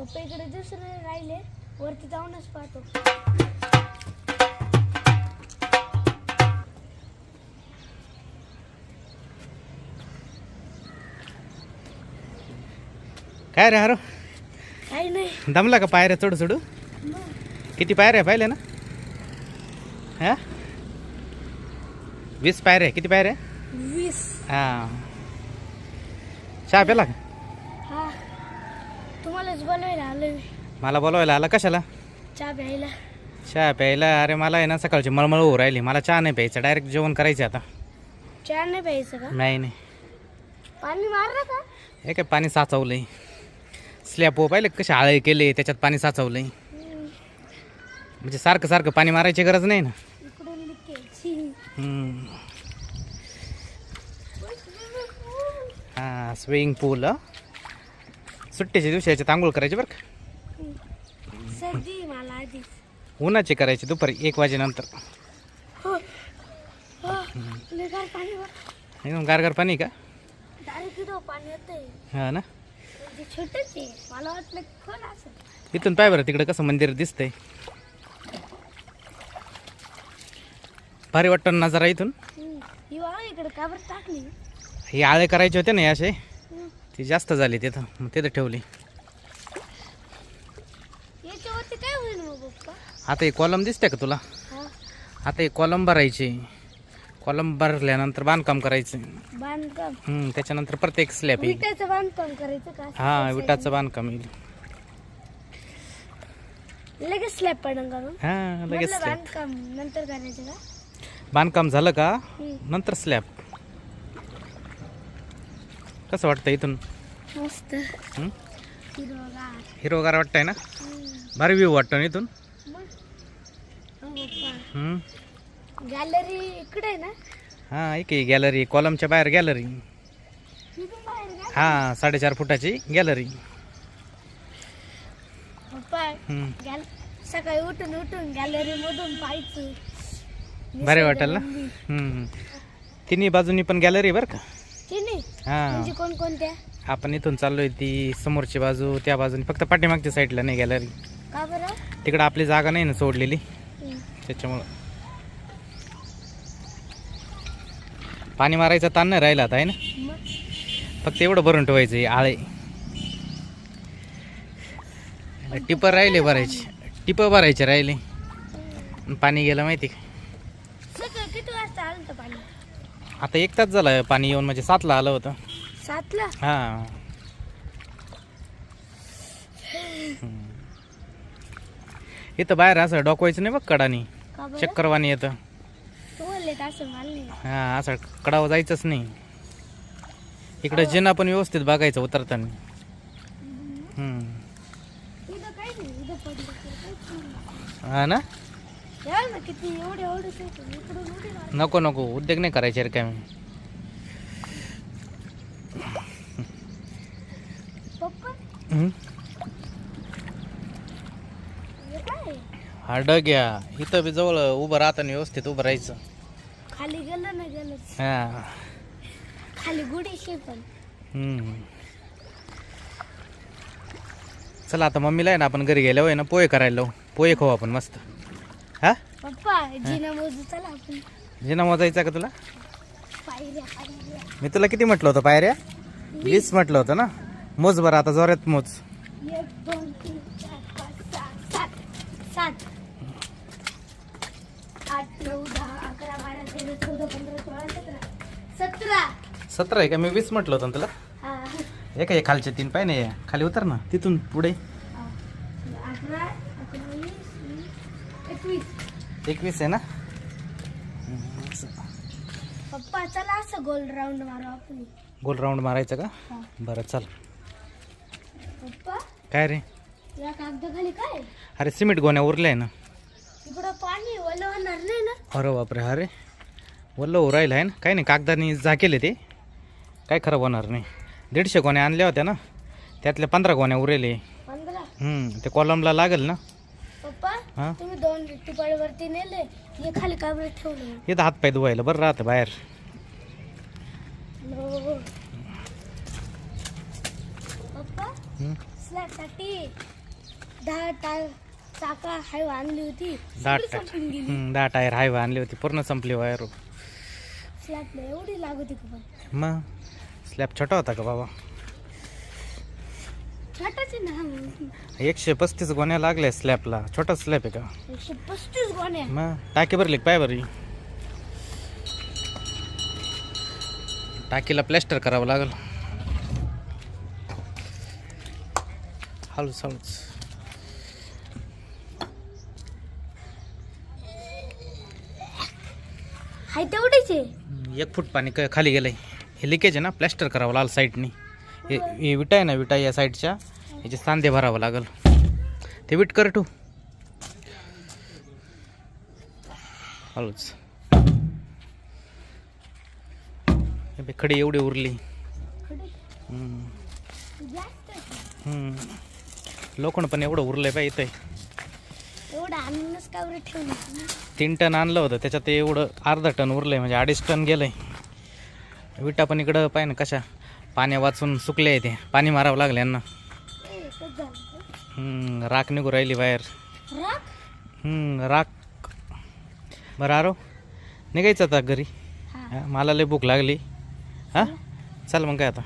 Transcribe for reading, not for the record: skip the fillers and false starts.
पप्पा इकडे दुसरे राहिले वरती जाऊनच पाहतो. काय रे हरो काही नाही. दमला का पायऱ्या चढू चढू? किती पायऱ्या पाहिले ना? हा 20 पायऱ्या. किती पायऱ्या? 20. हा चहा प्याला का? हा तुम्हालाच बोलवायला आलोय मी. मला बोलवायला आला कशाला? चहा प्यायला. चहा प्यायला? अरे मला आहे ना सकाळची मळमळ होऊ राहिली. मला चहा नाही प्यायचं, डायरेक्ट जेवण करायचं आता. चहा नाही प्यायचं का? नाही नाही, पाणी मारलं का? हे काय पाणी साचवलंय. स्लॅब पाहिले कसे आळे केले, त्याच्यात पाणी साचवलंय. म्हणजे सारखं सारखं पाणी मारायची गरज नाही ना. इकडून लिकेज. हां स्विमिंग पूल. सुट्टीच्या दिवशी याच्यात आंघोळ करायची बरं का. सर्दी मला आधीच. उन्हाची करायची दुपारी 1 वाजेनंतर. हो हो लय गार पाणी वर. एकदम गारगार पाणी का? डायरेक्ट इथं पाणी येतंय. हा ना. म्हणजे छोटंच आहे, मला वाटलं खोल असं. इथून पाय बरं तिकडं कसं मंदिर दिसतंय. भारी वाटतं ना नजारा इथून. ही वाळ इकडे का बरं टाकली? हे आळे करायचे होते ना हे असे, ती जास्त झाली तिथं, मग तिथं ठेवली. याच्यावरती काय होईल मग पप्पा? आता हे कॉलम दिसते का तुला? हा आता हे कॉलम भरायचे. कॉलम भरल्यानंतर बांधकाम करायचं. बांधकाम. त्याच्यानंतर प्रत्येक स्लॅब येईल. विटाचं बांधकाम करायचं का? हा विटाचं बांधकाम येईल. लगेच स्लॅब पडन का मग? हा लगेच म्हटलं स्लॅब. बांधकाम नंतर करायचं का? बांधकाम झालं का नंतर स्लॅब. कसं वाटतं इथून? मस्त. हं? हिरवगार. हिरवगार वाटतंय ना? भारी व्ह्यू वाटतं ना इथून. मग हो पप्पा. हं? गॅलरी इकडे आहे ना? हा एक गॅलरी, कॉलमच्या बाहेर गॅलरी. इथून बाहेर का? हा 4.5 फुटाची गॅलरी. पप्पा सकाळी उठून उठून गॅलरी मधून पाहायचं. भारी वाटेल ना. तिन्ही बाजूनी पण गॅलरी बरं का. तिन्ही हा म्हणजे कोणकोणत्या? आपण इथून चाललोय ती समोरची बाजू, त्या बाजूने फक्त पाठीमागच्या साईडला नाही गॅलरी. का बरं? तिकडं आपली जागा नाही ना सोडलेली, त्याच्यामुळं. पाणी मारायचा ताण नाही राहिला आता आहे ना. मग फक्त एवढं भरून ठेवायचं हे आळे. टिपर राहिले भरायचे, टिपं भरायचे राहिले. पाणी गेलं माहिती का? सकाळी किती वाजता आलं होतं पाणी? आता 1 तास झाला पाणी येऊन, म्हणजे 7ला आलं होतं. 7ला? हा इथं बाहेर असं डोकवायचं नाही बघ कडानी, का बरं? चक्करवाणी येतं. तुम्हाला येत असं मला नाही. हा असं कडावं जायचंच नाही. इकडं जिना पण व्यवस्थित बघायचं उतरताना. इथं काही नाही, इथं पडलं तर काहीच नाही. हा ना. या ना किती एवढे एवढेच होते. इकडून उडी मार. नको नको उद्योग नाही करायचे रे काय. पप्पा हे काय? हा डग या. इथं बी जवळ उभं राहताना व्यवस्थित उभं राहायचं. खाली गेलं ना गेलंच. हा खाली गुडीशी पण. चला आता मम्मीला आहे ना आपण घरी गेल्यावर आहे ना पोहे करायला लावू. पोहे खाऊ आपण मस्त. हा पप्पा जिना मोजू चला आपण. जिना मोजायचा का तुला? पायऱ्या पायऱ्या. मी तुला किती म्हटलं होतं पायऱ्या? 20 म्हटलं होतं ना. मोज बरं आता जोरात मोज. 1 2 3 4 5 6 7 7 8 9 10 11 12 13 14 15 16 17 17 आहे का? मी 20 म्हटलं होतं ना तुला. हा हे काय खालचे 3 पाय नाही, खाली उतर ना तिथून पुढे. 18 19 20 21 आहे ना. पप्पा चला असं गोल राऊंड मारू आपण. गोल राऊंड मारायचं का? हा. बरं चल. पप्पा काय रे? या कागदाखाली काय? अरे सिमेंट गोण्या उरल्या आहे ना. इकडं पाणी ओलं होणार नाही ना? अरे बापरे. अरे वल्ल उरायला आहे ना. काही नाही कागदाने झाकेले ते, काय खराब होणार नाही. 150 गोण्या आणल्या होत्या ना, त्यातल्या 15 गोण्या उरेले. 15? ते कॉलमला लागेल ना. पप्पा हां तुम्ही 2 टिपाळीवरती नेले, हे खाली काबरे ठेवलं. इथं हातपाय धुवायला बरं राहतं बाहेर. पप्पा स्लॅबसाठी 10 चाका हायवा आणली होती, दहा सगळी संपून गेली. 10 टायर हायवा आणली होती, पूर्ण संपली वायर. स्लॅबला एवढी लागत होती का पण? मग स्लॅब छोटा होता का बाबा? छोटाच आहे ना. 135 गोण्या लागल्या स्लॅबला, छोटा स्लॅब आहे का? 135 गोण्या. मग टाकी भरली का? पाय बरी टाकीला प्लॅस्टर करावं लागल. हळूच हळूच. हाय तेवढीच आहे. 1 फूट पाणी खाली गेलंय. हे लिकेज आहे ना, प्लॅस्टर करावं लागलं साईडनी. हे विटा आहे ना, विटा या साईडच्या याचे सांधे भरावं लागल. ते विट कर तू. हळूच. हे बघ, खडी एवढी उरली. लोखंड पण एवढं उरलंय पाहिजे. इथं एवढं आणूनच का बरं ठेवलं? 3 टन आणलं होतं, त्याच्यात एवढं अर्धा टन उरलंय, म्हणजे 2.5 टन गेलंय. विटा पण इकडं पाय ना कशा पाण्या वाचून सुकले आहे. ते पाणी मारावं लागलं यांना. राख निघू राहिली बाहेर. राख. बरं आरो निघायचं आता घरी. मला लय भूक लागली. हां चल मग काय आता.